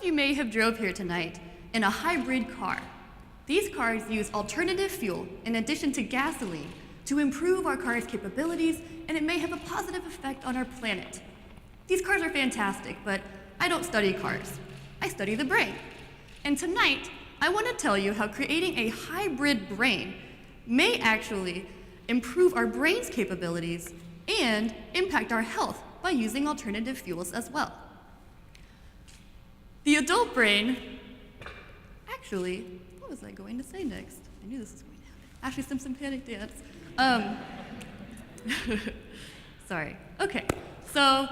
you may have drove here tonight in a hybrid car. These cars use alternative fuel in addition to gasoline to improve our car's capabilities, and it may have a positive effect on our planet. These cars are fantastic, but I don't study cars. I study the brain. And tonight, I want to tell you how creating a hybrid brain may actually improve our brain's capabilities and impact our health by using alternative fuels as well. The adult brain, actually, what was I going to say next? I knew this was going to happen. Ashley Simpson panic dance. Sorry. Okay, so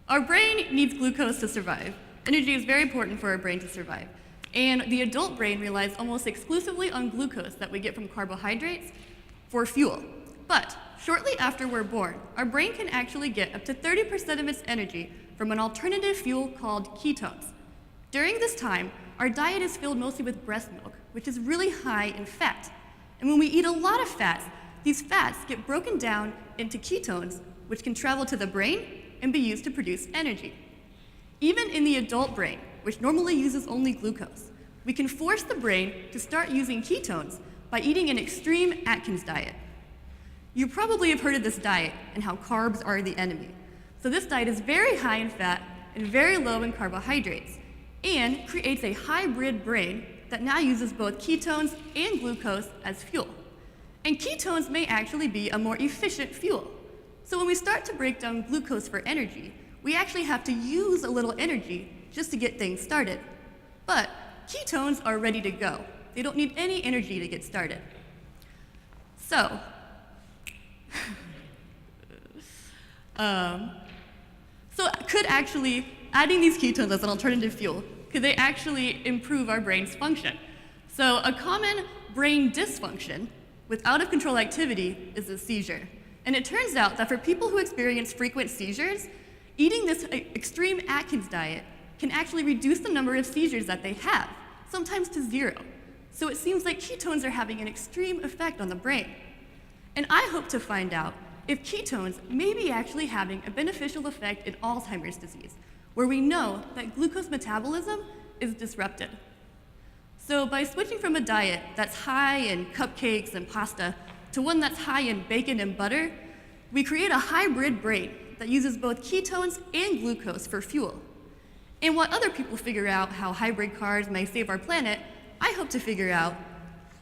our brain needs glucose to survive. Energy is very important for our brain to survive. And the adult brain relies almost exclusively on glucose that we get from carbohydrates for fuel. But shortly after we're born, our brain can actually get up to 30% of its energy from an alternative fuel called ketones. During this time, our diet is filled mostly with breast milk, which is really high in fat. And when we eat a lot of fats, these fats get broken down into ketones, which can travel to the brain and be used to produce energy. Even in the adult brain, which normally uses only glucose, we can force the brain to start using ketones by eating an extreme Atkins diet. You probably have heard of this diet and how carbs are the enemy. So this diet is very high in fat and very low in carbohydrates, and creates a hybrid brain that now uses both ketones and glucose as fuel. And ketones may actually be a more efficient fuel. So when we start to break down glucose for energy, we actually have to use a little energy just to get things started. But ketones are ready to go. They don't need any energy to get started. So, could actually, adding these ketones as an alternative fuel, could they actually improve our brain's function? So a common brain dysfunction with out-of-control activity is a seizure. And it turns out that for people who experience frequent seizures, eating this extreme Atkins diet can actually reduce the number of seizures that they have, sometimes to 0. So it seems like ketones are having an extreme effect on the brain. And I hope to find out if ketones may be actually having a beneficial effect in Alzheimer's disease, where we know that glucose metabolism is disrupted. So by switching from a diet that's high in cupcakes and pasta to one that's high in bacon and butter, we create a hybrid brain that uses both ketones and glucose for fuel. And while other people figure out how hybrid cars may save our planet, I hope to figure out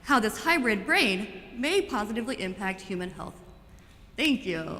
how this hybrid brain may positively impact human health. Thank you.